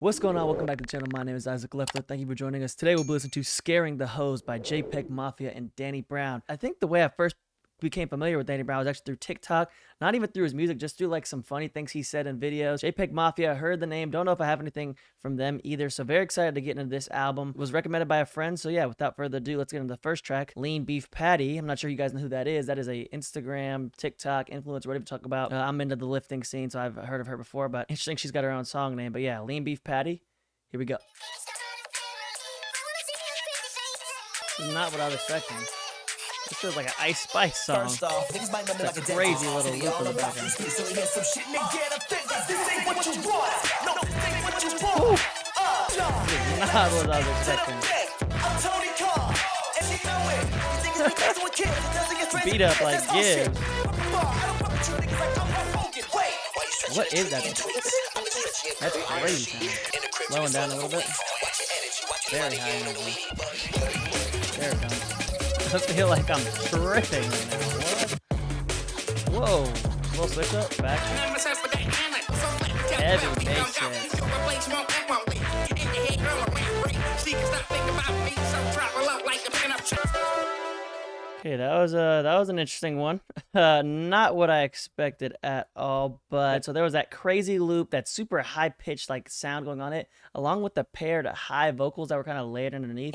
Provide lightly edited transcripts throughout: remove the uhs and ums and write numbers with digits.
What's going on? Welcome back to the channel. My name is Isaac Leffler. Thank you for joining us. Today we'll be listening to Scaring the Hose by JPEG, MAFIA, and Danny Brown. I think the way I first became familiar with Danny Brown was actually through TikTok, not even through his music, just through like some funny things he said in videos. JPEG MAFIA, I heard the name, don't know if I have anything from them either, so very excited to get into this album. It was recommended by a friend, so yeah, without further ado, let's get into the first track, Lean Beef Patty. I'm not sure you guys know who that is. That is a Instagram, TikTok influencer, whatever you talk about. I'm into the lifting scene, so I've heard of her before, but interesting she's got her own song name. But yeah, Lean Beef Patty. Here we go. This is not what I was expecting. This feels like an Ice Spice song. First off, things might not like a crazy little loop in the background. This is not what I was expecting. Beat up like Gibbs. What is that? That's crazy. Slowing down a little bit. Very high energy. There it comes. I feel like I'm tripping right now. What? Whoa. Little switch up. Back. Heavy bass hit. Okay, that was an interesting one. Not what I expected at all, but so there was that crazy loop, that super high pitched like sound going on it, along with the paired high vocals that were kind of layered underneath.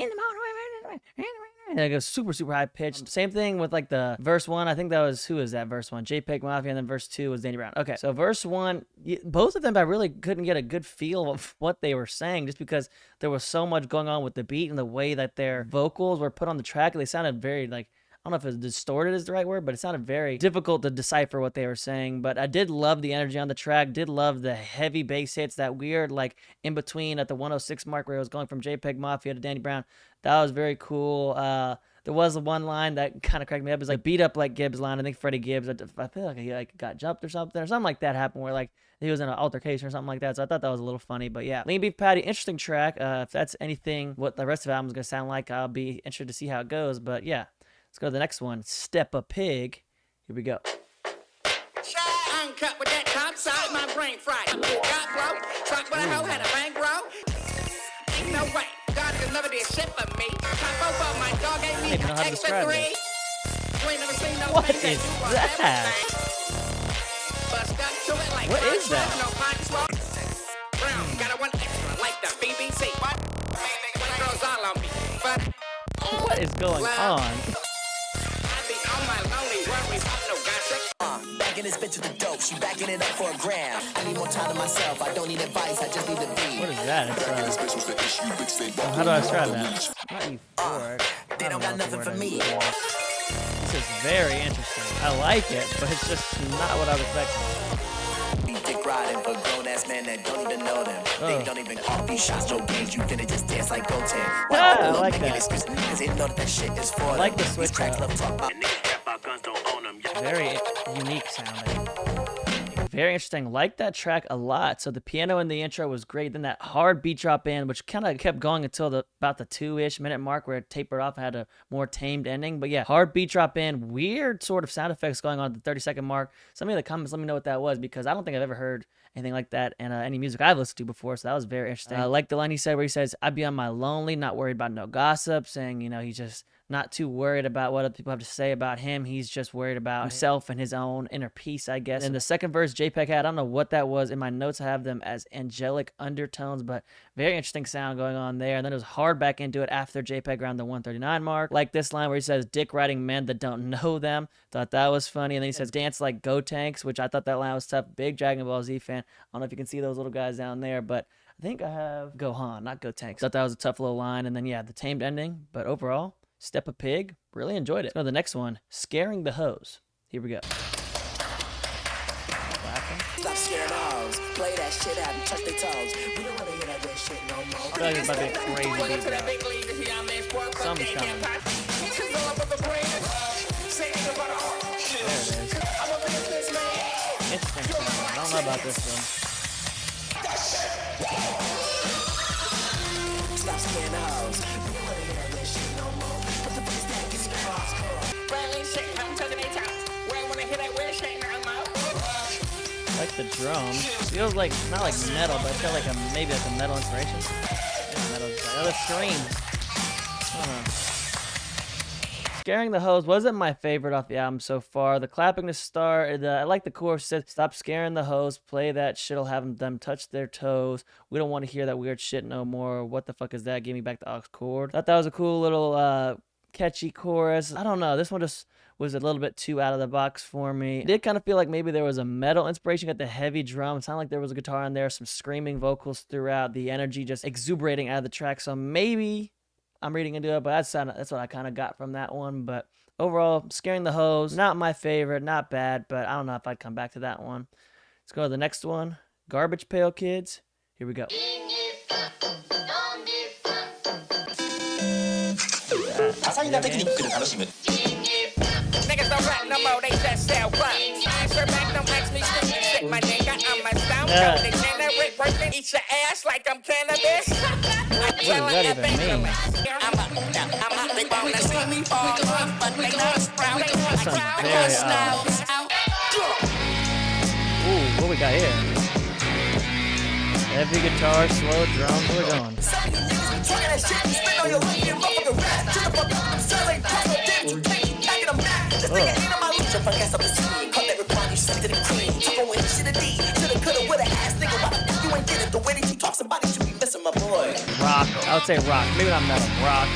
And it goes super high pitched. Same thing with like the verse one. I think that was, who is that verse one? JPEG MAFIA, and then verse two was Danny Brown. Okay, so verse one, both of them I really couldn't get a good feel of what they were saying, just because there was so much going on with the beat and the way that their vocals were put on the track. They sounded very like, I don't know if it's distorted is the right word, but it sounded very difficult to decipher what they were saying. But I did love the energy on the track, did love the heavy bass hits, that weird like in between at the 106 mark where it was going from JPEG MAFIA to Danny Brown. That was very cool. There was one line that kind of cracked me up. It was like beat up like Gibbs line. I think Freddie Gibbs, I feel like he like got jumped or something like that happened where like he was in an altercation or something like that. So I thought that was a little funny. But yeah, Lean Beef Patty, interesting track. If that's anything what the rest of the album is going to sound like, I'll be interested to see how it goes. But yeah. Let's go to the next one, Steppa Pig. Here we go. Uncut with that top side, my brain fried. Got blow, truck with a hoe, had a bankroll. Ain't no way, God could never did shit for me. Top over my dog gave me an extra 3. You ain't never seen no what is that? What is that? Brown, got a 1 extra, like the BBC. Girls all on me, but what is going on? Backing this bitch with the dope, she backing it up for a gram. I need more time to myself, I don't need advice, I just need to be. What is that? How do I describe that? Not euphoric. They don't got nothing for me. This is very interesting. I like it, but it's just not what I was expecting. Dick riding for grown ass men that don't even know them. They don't even call these shots, no games, you finna just dance like Goten. I like that. Cause they know that shit is for I like the switch up. Very unique sounding. Very interesting. Like that track a lot. So the piano in the intro was great. Then that hard beat drop in, which kind of kept going until about the 2-ish minute mark where it tapered off and had a more tamed ending. But yeah, hard beat drop in. Weird sort of sound effects going on at the 30-second mark. Some of the comments, let me know what that was, because I don't think I've ever heard anything like that in any music I've listened to before. So that was very interesting. I like the line he said where he says, I'd be on my lonely, not worried about no gossip, saying, you know, he's just not too worried about what other people have to say about him. He's just worried about himself and his own inner peace, I guess. And the second verse JPEG had, I don't know what that was. In my notes, I have them as angelic undertones, but very interesting sound going on there. And then it was hard back into it after JPEG around the 139 mark. Like this line where he says, dick riding men that don't know them. Thought that was funny. And then he says, dance like Go Tanks, which I thought that line was tough. Big Dragon Ball Z fan. I don't know if you can see those little guys down there, but I think I have Gohan, not Go Tanks. Thought that was a tough little line. And then, yeah, the tamed ending. But overall, Steppa Pig, really enjoyed it. Let's go to the next one, Scaring the Hose. Here we go. Stop scaring the hose. Play that shit out and touch their toes. We don't want to hear that good shit no more. I feel like it's about to be a crazy beat now. Something's coming. There it is. Interesting sound. I don't know about this one. Stop scaring the hose. like the drums. Feels like not like metal, but it's got like maybe like a metal inspiration. Metal, oh, the screams. I don't know. Scaring the Hoes wasn't my favorite off the album so far. The clapping to start, I like the chorus says, "Stop scaring the hoes, play that shit'll have them touch their toes. We don't want to hear that weird shit no more. What the fuck is that? Give me back the aux cord." Thought that was a cool little catchy chorus. I don't know, this one just was a little bit too out of the box for me. It did kind of feel like maybe there was a metal inspiration. Got the heavy drum. It sounded like there was a guitar in there, some screaming vocals throughout, the energy just exuberating out of the track. So maybe I'm reading into it, but that's what I kind of got from that one. But overall, Scaring the Hoes, not my favorite, not bad, but I don't know if I'd come back to that one. Let's go to the next one. Garbage Pail Kids. Here we go. Eat your ass like I'm cannabis. What does that even mean? Ooh, what we got here? Heavy guitar, slow drums, where we going? Rock. I would say rock. Maybe not metal. Rock.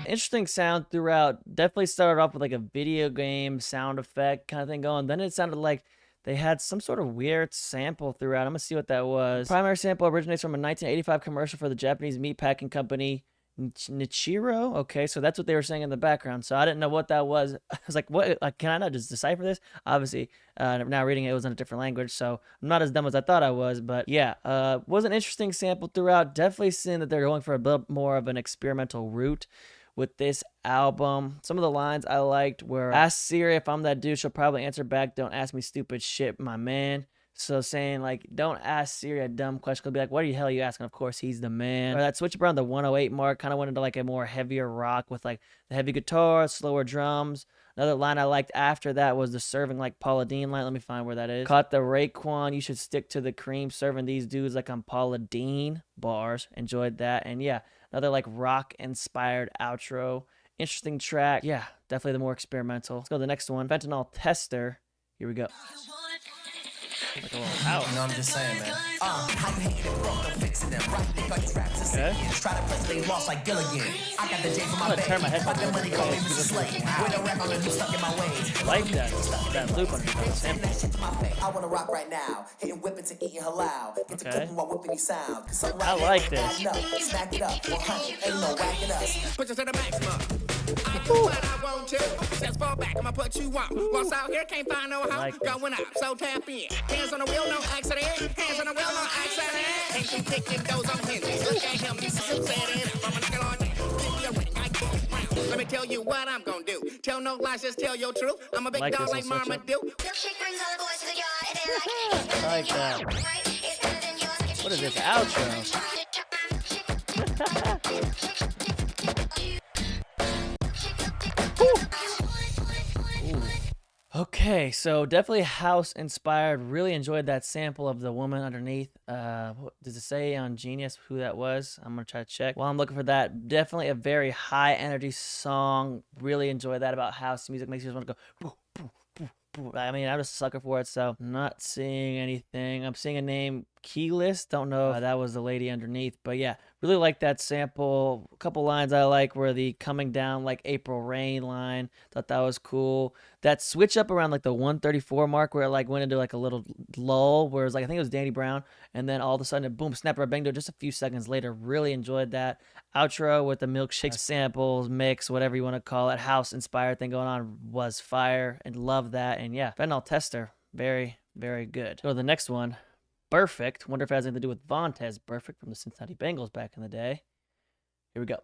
Interesting sound throughout. Definitely started off with like a video game sound effect kind of thing going. Then it sounded like they had some sort of weird sample throughout. I'm going to see what that was. Primary sample originates from a 1985 commercial for the Japanese meatpacking company Nichiro. Okay, so that's what they were saying in the background. So I didn't know what that was. I was like, what? Like, can I not just decipher this? Obviously, now reading it was in a different language, so I'm not as dumb as I thought I was. But yeah, was an interesting sample throughout. Definitely seeing that they're going for a bit more of an experimental route with this album. Some of the lines I liked were, "Ask Siri if I'm that dude, she'll probably answer back. Don't ask me stupid shit, my man." So saying like, don't ask Siri a dumb question. She'll be like, what the hell are you asking? Of course, he's the man. Or that switch up around the 108 mark kind of went into like a more heavier rock with like the heavy guitar, slower drums. Another line I liked after that was the serving like Paula Deen line. Let me find where that is. Caught the Raekwon, you should stick to the cream. Serving these dudes like I'm Paula Deen. Bars. Enjoyed that. And yeah, another like rock inspired outro. Interesting track. Yeah, definitely the more experimental. Let's go to the next one. Fentanyl Tester. Here we go. Like a little house. No, I'm just saying, man. Okay. I'm gonna turn my headphones on. Like that loop on the sample. I wanna rock right now, hitting whipping to eating halal. Get to cooking while whipping these sound. I like this. Snack it up, 100, ain't no whacking us. Put you to the maximum. I do what I want to. Just fall back, I'ma put you on. Lost out here, can't find no house. Like going up, so tap in. Hands on the wheel, no accident. Hands on the wheel, no accident. Ain't you picking those on hinges? Look at him, he's so set it up. I'm gonna get on there. Give me a ring, I get it round. Let me tell you what I'm gonna do. Tell no lies, just tell your truth. I'm a big dog like Mama do. I like that. What is this outro? Okay, so definitely house inspired. Really enjoyed that sample of the woman underneath. What does it say on Genius who that was? I'm gonna try to check while I'm looking for that. Definitely a very high energy song. Really enjoy that about house music. Makes you just want to go boo, boo, boo, boo. I mean, I'm just a sucker for it, so not seeing anything. I'm seeing a name, Keyless. Don't know if that was the lady underneath, but yeah, really like that sample. A couple lines I like were the coming down like April Rain line. Thought that was cool. That switch up around like the 134 mark where it like went into like a little lull, where it was like, I think it was Danny Brown, and then all of a sudden it boom, snap, or bang, just a few seconds later. Really enjoyed that outro with the milkshake samples, mix, whatever you want to call it, house inspired thing going on was fire, and love that. And yeah, Fentanyl Tester, very, very good. Go to the next one. Burfict. Wonder if it has anything to do with Vontaze Burfict from the Cincinnati Bengals back in the day. Here we go.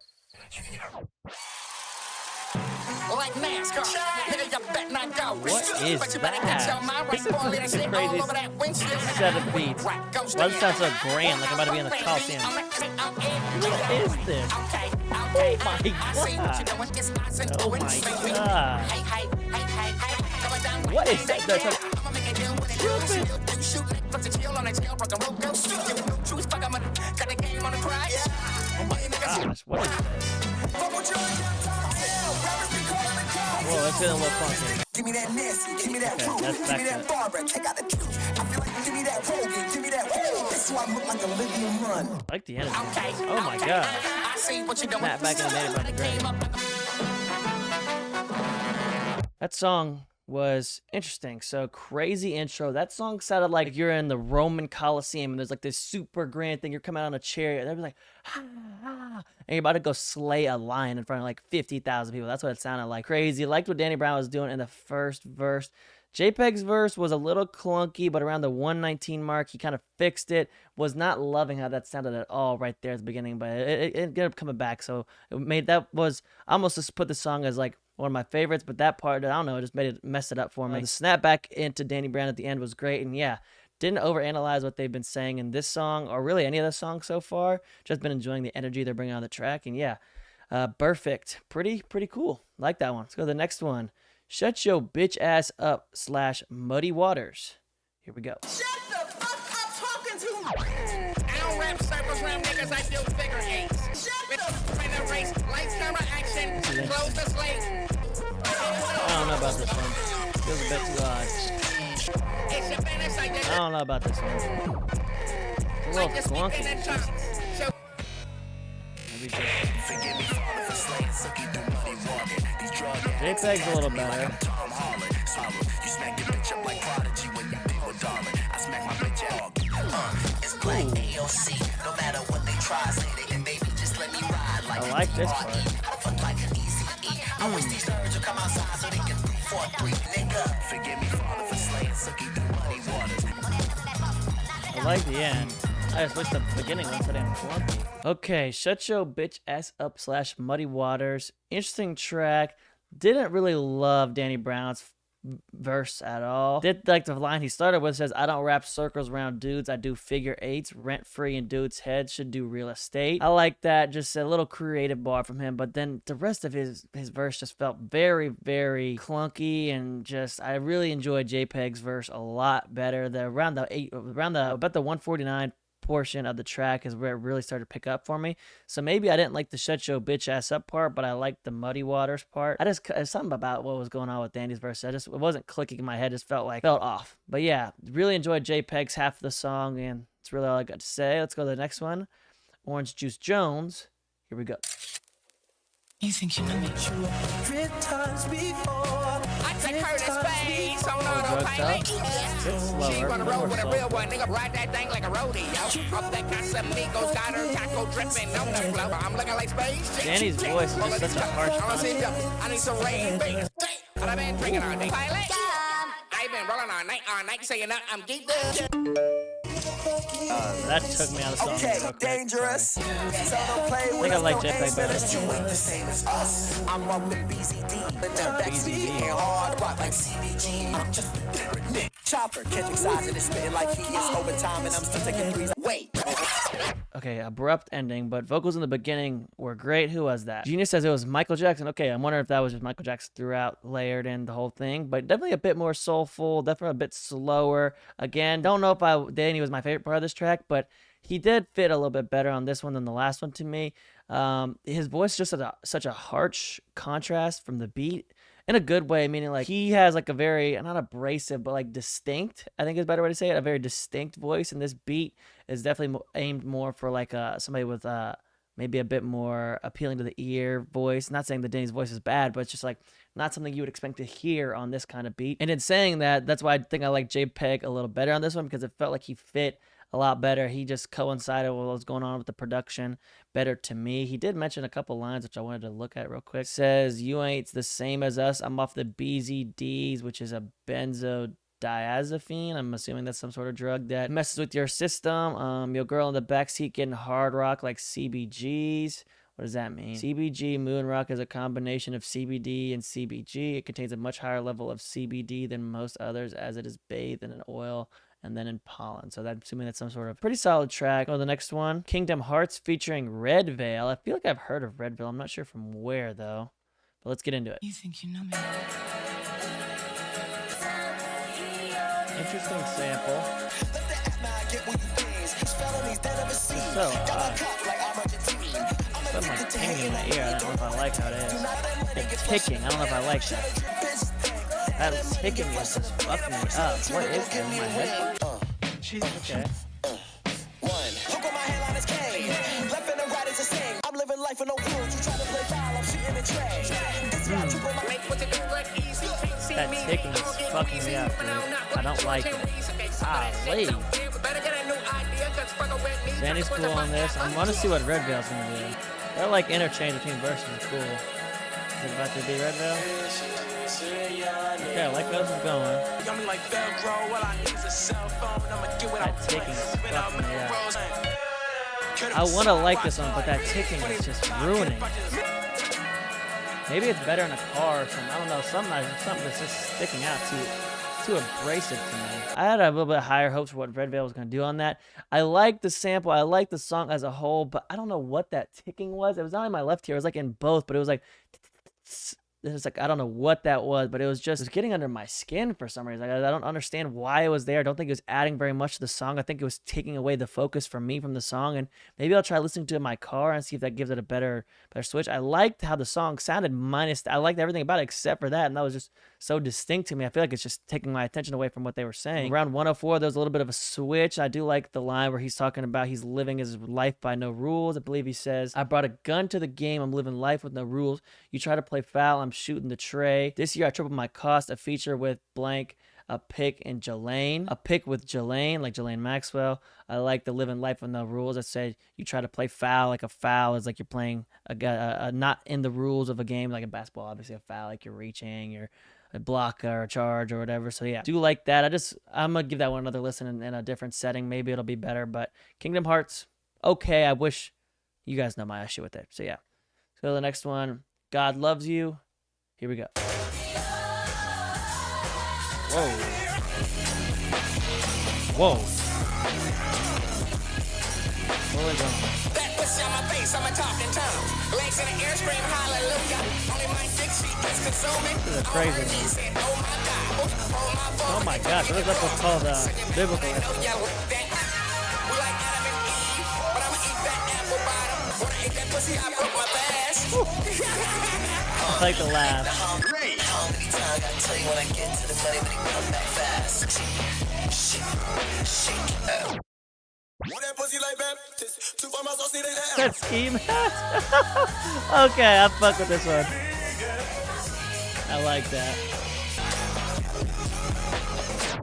Like NASCAR, nigga, you bet not go. What is that? This is crazy set of beats. Why does it sound so grand, like I'm about to be in the Coliseum? What is this? Oh my god. Oh my god. What is that? Cupid. Gosh, what is this? Whoa, it's getting a little funky. Give me that Nancy, give me that Okay, that's give me back that to- Barbara, check out the truth. I feel like give me that Rogan, give me that Woo. This is why I look like a lithium run. I like the energy. Okay, Oh my god. I see what you're doing. Snap back in the native on the grave. That song was interesting. So crazy intro. That song sounded like you're in the Roman Colosseum and there's like this super grand thing. You're coming out on a chariot and they're like, ah, ah, and you're about to go slay a lion in front of like 50,000 people. That's what it sounded like. Crazy. Liked what Danny Brown was doing in the first verse. JPEG's verse was a little clunky, but around the 119 mark, he kind of fixed it. Was not loving how that sounded at all right there at the beginning, but it ended up coming back. So it made that was I almost just put the song as like one of my favorites, but that part, I don't know, it just messed it up for me. The snap back into Danny Brown at the end was great, and yeah, didn't overanalyze what they've been saying in this song or really any of the songs so far. Just been enjoying the energy they're bringing on the track, and yeah, Burfict, pretty cool. Like that one. Let's go to the next one. Shut Your Bitch Ass Up / Muddy Waters. Here we go. Shut the fuck up talking to me. I don't rap circles round niggas, I do figure eights. Shut the in the race, lights, camera, action, close the slate. I don't know about this one. Feels a bit too odd. It's your business, I did I don't know about this one. It's a little clunky. Maybe just Forgive me, Father, for slaying Suki through muddy water. These drug JPEG's a little better. Tom Holland. Swallow. You smack your bitch up like Prodigy when you deal with darling. I smack my bitch out. It's like AOC. No matter what they try, say they can baby just let me ride like I like this part. I fuck like an easy E. I wish these nerds would come outside so they can 3-4-3. Nigga, forgive me, Father, for slaying Suki through muddy waters. I like the end. I just wish the beginning was so damn clunky. Okay, Shut Your Bitch Ass Up / Muddy Waters. Interesting track. Didn't really love Danny Brown's verse at all. Did like the line he started with, says, I don't wrap circles around dudes, I do figure eights, rent free in dudes' heads, should do real estate. I like that, just a little creative bar from him, but then the rest of his verse just felt very clunky, and just I really enjoyed JPEG's verse a lot better. About the 149 portion of the track is where it really started to pick up for me. So maybe I didn't like the Shut Your Bitch Ass Up part, but I liked the Muddy Waters part. There's something about what was going on with Danny's verse. It wasn't clicking in my head. It just felt off. But yeah, really enjoyed JPEG's half of the song, and that's really all I got to say. Let's go to the next one. Orange Juice Jones. Here we go. You think you know me? I take her to space on autopilot. She wanna roll with a real one, nigga, ride that thing like a rodeo. Up that Casamigos, got her taco dripping on the floor. I'm looking like space. Danny's voice is just such a harsh contrast. I need some rain, baby. But I've been drinking all day. Pilot. I've been rolling all night, saying that I'm geeked up. That took me out of the song. Okay, real quick. dangerous. Sorry. So don't play with I us, like no JPEG ace, better. unless you ain't the same as us. I'm up with BZD, but the backseat and hard rock like CBG. I'm just a different Nick. Chopper catching size and it's spitting like he is overtime, and I'm still taking threes. Wait. Okay, abrupt ending, but vocals in the beginning were great. Who was that? Genius says it was Michael Jackson. Okay, I'm wondering if that was just Michael Jackson throughout, layered in the whole thing, but definitely a bit more soulful, definitely a bit slower. Again, don't know if Danny was my favorite part of this track, but he did fit a little bit better on this one than the last one to me. His voice just such a harsh contrast from the beat in a good way, meaning like he has like a very, not abrasive, but like distinct, I think is a better way to say it, a very distinct voice, and this beat is definitely aimed more for like somebody with maybe a bit more appealing to the ear voice. Not saying that Danny's voice is bad, but it's just like not something you would expect to hear on this kind of beat. And in saying that, that's why I think I like JPEG a little better on this one, because it felt like he fit a lot better. He just coincided with what was going on with the production better to me. He did mention a couple lines, which I wanted to look at real quick. Says, you ain't the same as us. I'm off the BZDs, which is a benzodiazepine. I'm assuming that's some sort of drug that messes with your system. Your girl in the backseat getting hard rock like CBGs. What does that mean? CBG moon rock is a combination of CBD and CBG. It contains a much higher level of CBD than most others, as it is bathed in an oil and then in pollen. So I'm assuming that's some sort of pretty solid track. Oh, the next one, Kingdom Hearts featuring Red Veil. I feel like I've heard of Red Veil. I'm not sure from where though, but let's get into it. You think you know me? Interesting sample. So something like tingling in my ear. I don't know if I like how it is. It's ticking. I don't know if I like that. That ticking is just fucking me up. What is that in my head? Okay. Look on my headline is K. Left and right is a sing. I'm living life with no rules. You try to play foul, I'm shooting the trash. That ticking is fucking me up, dude. I don't like it. Golly. Danny's cool on this. I want to see what Red Veil's gonna do. They're like interchange between verses. It's cool. Is it about to be Red Veil? Okay, I like where this is going. That ticking is fucking me up. I want to like this one, but that ticking is just ruining it. Maybe it's better in a car or something. I don't know. Something that's just sticking out too abrasive to me. I had a little bit higher hopes for what Red Veil was going to do on that. I like the sample. I like the song as a whole, but I don't know what that ticking was. It was not in my left ear. It was like in both, but it was like... It was like, I don't know what that was, but it was getting under my skin for some reason. I don't understand why it was there. I don't think it was adding very much to the song. I think it was taking away the focus from me from the song, and maybe I'll try listening to it in my car and see if that gives it a better switch. I liked how the song sounded I liked everything about it except for that, and that was just so distinct to me. I feel like it's just taking my attention away from what they were saying. Around 104, there was a little bit of a switch. I do like the line where he's talking about he's living his life by no rules. I believe he says, I brought a gun to the game. I'm living life with no rules. You try to play foul, I'm shooting the tray. This year I tripled my cost. A feature with blank, a pick and Jelaine. A pick with Jelaine, like Jelaine Maxwell. I like the living life with no rules. I said you try to play foul, like a foul is like you're playing a not in the rules of a game, like a basketball. Obviously a foul, like you're reaching, you're a block or a charge or whatever. So yeah, do like that. I'm gonna give that one another listen in a different setting. Maybe it'll be better. But Kingdom Hearts, okay. I wish you guys know my issue with it. So yeah, let's go to the next one. God Loves You. Here we go. Whoa. Whoa. Where are we going? That pussy on my face, I'm a talking tongue. Legs in the air, scream hallelujah. Only my 6 feet is consuming. This is crazy. Oh my gosh, what is that what's called biblical reference? We like Adam and Eve, but I'ma eat that apple bottom. When I eat that pussy, I broke my fast. I like the laugh. How many times I tell you when I get to the money, but it come back fast. Shake it out. That pussy like Baptist. 2 for my sauce, need an ass. That ski mask. Okay, I fuck with this one. I like that.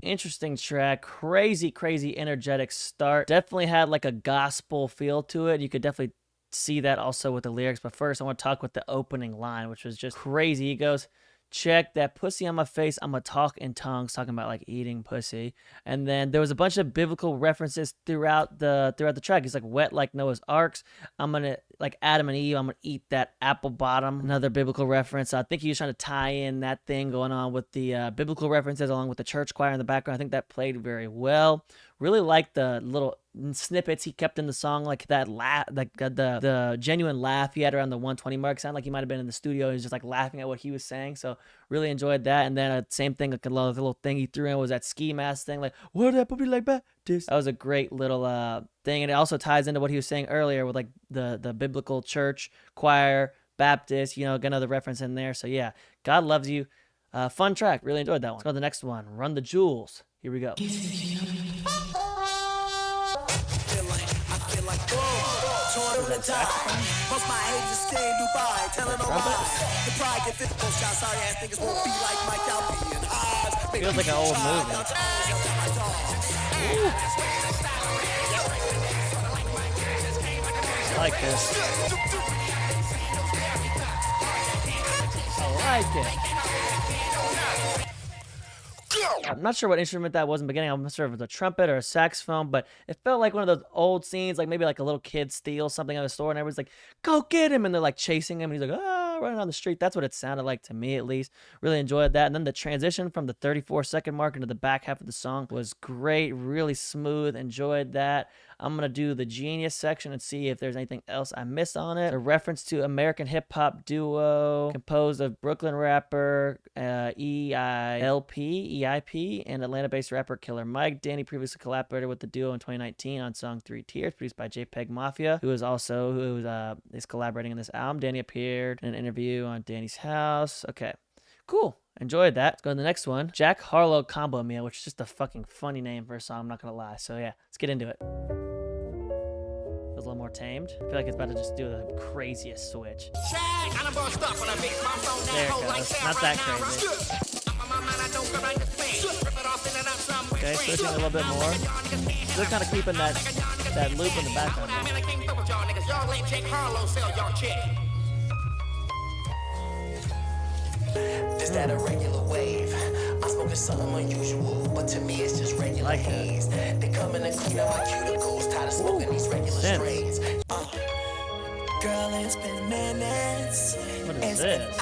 Interesting track. Crazy energetic start. Definitely had like a gospel feel to it. You could definitely see that also with the lyrics. But first, I want to talk with the opening line, which was just crazy. He goes, check that pussy on my face. I'm gonna talk in tongues, talking about like eating pussy. And then there was a bunch of biblical references throughout the track. He's like wet like Noah's arks. I'm gonna like Adam and Eve. I'm gonna eat that apple bottom. Another biblical reference. I think he was trying to tie in that thing going on with the biblical references along with the church choir in the background. I think that played very well. Really liked the little snippets he kept in the song, like that laugh, like the genuine laugh he had around the 120 mark. Sounded like he might have been in the studio. He's just like laughing at what he was saying. So really enjoyed that. And then same thing, like a little thing he threw in was that ski mask thing, like what that puppy like that. That was a great little thing, and it also ties into what he was saying earlier with like the biblical church choir, Baptist. You know, another reference in there. So yeah, God Loves You. Fun track. Really enjoyed that one. Let's go to the next one. Run the Jewels. Here we go. I feel like torn on the top. Most my haters stay in Dubai, telling all about the pride get this shot. Sorry ass niggas won't be like Mike Albion. Feels like an old movie. Ooh. I like this. I like it. I'm not sure what instrument that was in the beginning. I'm not sure if it was a trumpet or a saxophone, but it felt like one of those old scenes, like maybe like a little kid steals something out of the store and everyone's like, go get him. And they're like chasing him and he's like, running on the street. That's what it sounded like to me, at least. Really enjoyed that. And then the transition from the 34-second mark into the back half of the song was great. Really smooth. Enjoyed that. I'm going to do the Genius section and see if there's anything else I missed on it. A reference to American hip-hop duo composed of Brooklyn rapper EIP, and Atlanta-based rapper Killer Mike. Danny previously collaborated with the duo in 2019 on song 3 Tears, produced by JPEG MAFIA, who is collaborating on this album. Danny appeared in an interview on Danny's House. Okay, cool. Enjoyed that. Let's go to the next one. Jack Harlow Combo Meal, which is just a fucking funny name for a song, I'm not gonna lie. So yeah, let's get into it. Feels a little more tamed. I feel like it's about to just do the craziest switch. There it goes. Not that crazy. Okay, switching a little bit more. Still kind of keeping that loop in the background. Is that a regular wave? I'm smoking something unusual, but to me it's just regular like haze. They coming and clean up my cuticles, tired of smoking these regular strains. Girl, it's been minutes. What is this?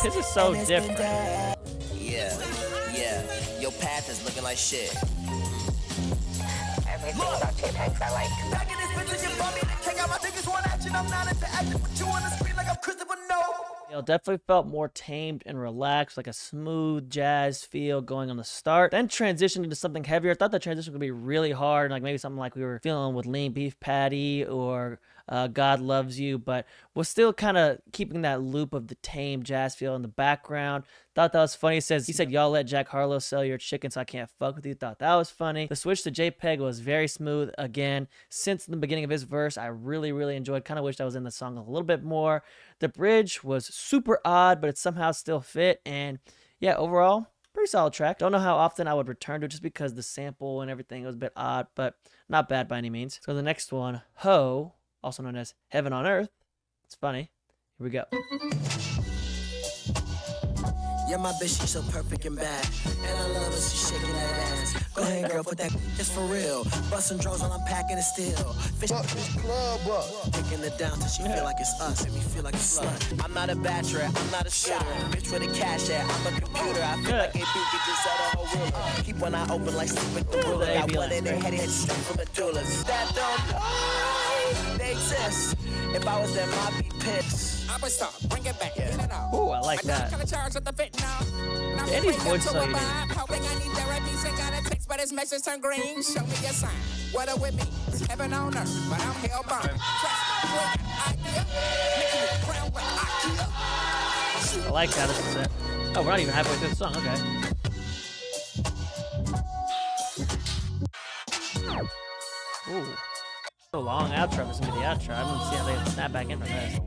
This is so different. Yeah. Your path is looking like shit. Everything about JPEGs I like. Back in this bitch, you bump me to kick out my niggas one action. I'm not into acting with you on the screen like I'm Christopher Nolan. Definitely felt more tamed and relaxed, like a smooth jazz feel going on the start. Then transitioned into something heavier. I thought the transition would be really hard, like maybe something like we were feeling with Lean Beef Patty or God Loves You, but was still kind of keeping that loop of the tame jazz feel in the background. Thought that was funny. He said, y'all let Jack Harlow sell your chicken so I can't fuck with you. Thought that was funny. The switch to JPEG was very smooth again. Since the beginning of his verse, I really, really enjoyed. Kind of wished I was in the song a little bit more. The bridge was super odd, but it somehow still fit. And yeah, overall, pretty solid track. Don't know how often I would return to it just because the sample and everything was a bit odd, but not bad by any means. So the next one, Ho, also known as Heaven on Earth. It's funny. Here we go. Yeah, my bitch, she's so perfect and bad. And I love her, she's shaking that ass. Go ahead, girl, put that just for real. Bustin' draws while I'm packing it still. Fish this club up. Taking it down till she feel like it's us. And we feel like a slut. I'm not a bachelor, I'm not a shooter. Bitch with a cash at, I'm a computer. I feel like a beat could just sell the whole room. Keep one eye open like sleep with the ruler. Got one in their head straight from the doulas. That don't know they exist. If I was them, I'd be pissed. I would stop, bring it back, get it out. Ooh, I like that. Danny's voice so unique. Hoping I need therapy, sing out a text, but his message turn green. Show me a sign. What are with me? It's heaven on earth, but I'm hellbound. I like how this is it. Oh, we're not even halfway through the song. Okay. Ooh. So long outro. This is gonna be the outro. I'm gonna see how they snap back in from this.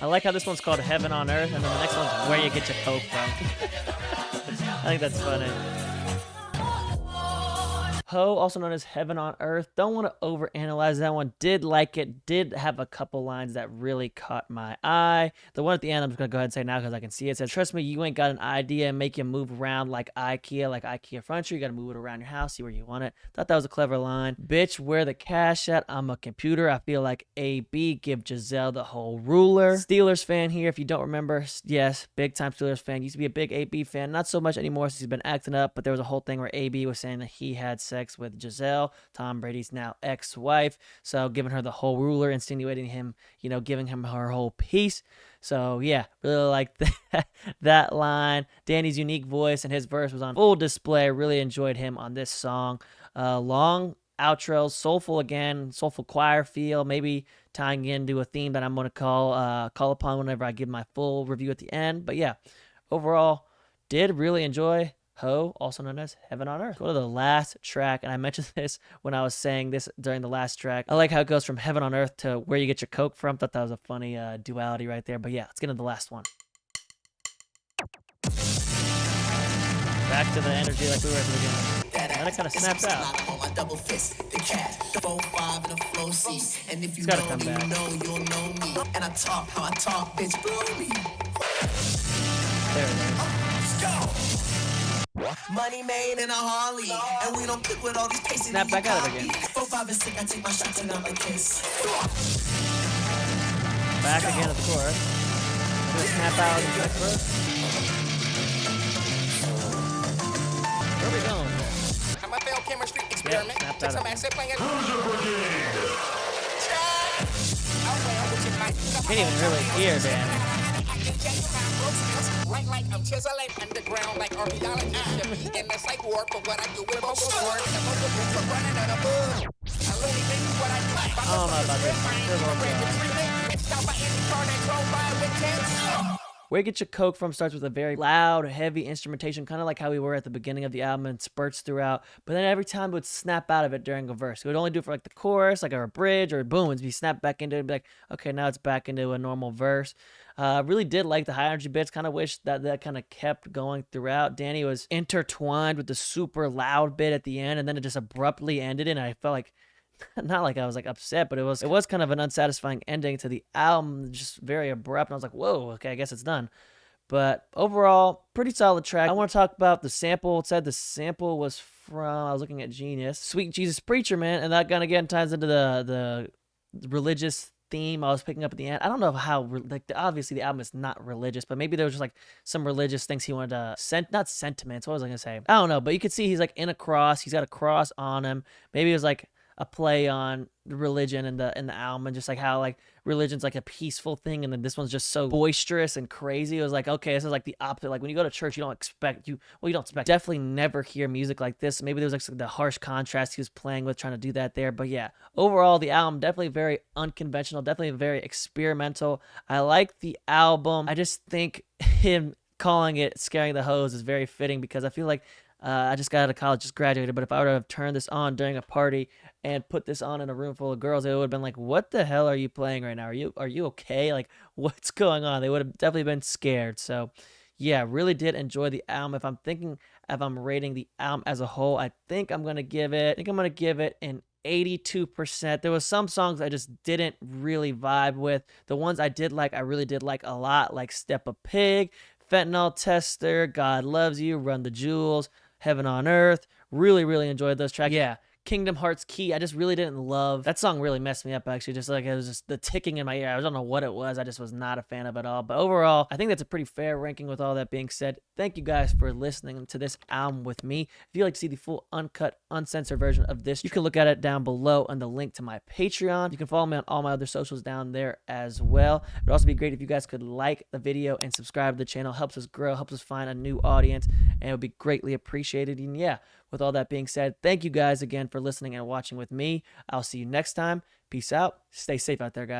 I like how this one's called Heaven on Earth, and then the next one's Where You Get Your Coke From. I think that's funny. Ho, also known as Heaven on Earth. Don't want to overanalyze that one. Did like it. Did have a couple lines that really caught my eye. The one at the end, I'm just going to go ahead and say now because I can see it. It says, trust me, you ain't got an idea and make you move around like IKEA furniture. You got to move it around your house, see where you want it. Thought that was a clever line. Bitch, where the cash at? I'm a computer. I feel like AB. Give Giselle the whole ruler. Steelers fan here. If you don't remember, yes, big time Steelers fan. Used to be a big AB fan. Not so much anymore since he's been acting up, but there was a whole thing where AB was saying that he had sex with Giselle, Tom Brady's now ex-wife, so giving her the whole ruler, insinuating him, giving him her whole piece. So yeah, really like that line. Danny's unique voice and his verse was on full display. Really enjoyed him on this song. Long outro, soulful again, soulful choir feel, maybe tying into a theme that I'm going to call upon whenever I give my full review at the end. But yeah, overall, did really enjoy Ho, also known as Heaven on Earth. Go to the last track, and I mentioned this when I was saying this during the last track. I like how it goes from Heaven on Earth to Where You Get Your Coke From. Thought that was a funny duality right there. But yeah, let's get into the last one. Back to the energy like we were at the beginning. And then it kind of snaps out. It's gotta come back. And I talk how I talk, bitch, blow me. There it is. Money made in a Harley, and we don't pick with all these cases. Snap back out of it again. 4, 5, and 6, I take my shots and I'm a kiss. Back again at the chorus. Gonna snap out in the next verse. Where are we going? experiment. snapped Took out some of it. acid playing. Can't even really hear Danny. Like I'm chiseling underground like archaeology in the psych ward for what I do with a vocal cord and the vocal groups are running out of blood. I really think what I do. I don't know about this. Where You Get Your Coke From starts with a very loud, heavy instrumentation, kind of like how we were at the beginning of the album, and spurts throughout. But then every time it would snap out of it during a verse. It would only do it for like the chorus, like a bridge, or boom, it'd be snapped back into it and be like, okay, now it's back into a normal verse. Really did like the high energy bits. Kind of wish that kind of kept going throughout. Danny was intertwined with the super loud bit at the end, and then it just abruptly ended, and I felt like, not like I was like upset, but it was kind of an unsatisfying ending to the album, just very abrupt. And I was like, whoa, okay, I guess it's done. But overall, pretty solid track. I want to talk about the sample. It said the sample was from, I was looking at Genius, Sweet Jesus Preacher, man, and that kind of again ties into the religious theme I was picking up at the end. I don't know how, like, obviously the album is not religious, but maybe there was just like some religious things he wanted to not sentiments. What was I gonna say? I don't know, but you could see he's like in a cross. He's got a cross on him. Maybe it was like a play on religion in the album, and just like how like religion's like a peaceful thing, and then this one's just so boisterous and crazy. It was like, okay, this is like the opposite. Like when you go to church, you don't expect definitely never hear music like this. Maybe there was like the harsh contrast he was playing with, trying to do that there. But yeah, overall the album definitely very unconventional, definitely very experimental. I like the album. I just think him calling it Scaring the Hoes is very fitting, because I feel like I just got out of college, just graduated, but if I would have turned this on during a party and put this on in a room full of girls, it would have been like, what the hell are you playing right now? Are you okay? Like, what's going on? They would have definitely been scared. So yeah, really did enjoy the album. If I'm rating the album as a whole, I think I'm going to give it an 82%. There was some songs I just didn't really vibe with. The ones I did like, I really did like a lot, like Steppa Pig, Fentanyl Tester, God Loves You, Run the Jewels, Heaven on Earth. Really, really enjoyed those tracks. Yeah, Kingdom Hearts Key, I just really didn't love. That song really messed me up, actually. Just like, it was just the ticking in my ear. I don't know what it was. I just was not a fan of it at all. But overall, I think that's a pretty fair ranking. With all that being said, thank you guys for listening to this album with me. If you'd like to see the full uncut, uncensored version of this, you can look at it down below on the link to my Patreon. You can follow me on all my other socials down there as well. It would also be great if you guys could like the video and subscribe to the channel. Helps us grow, helps us find a new audience, and it would be greatly appreciated. And yeah, with all that being said, thank you guys again for listening and watching with me. I'll see you next time. Peace out. Stay safe out there, guys.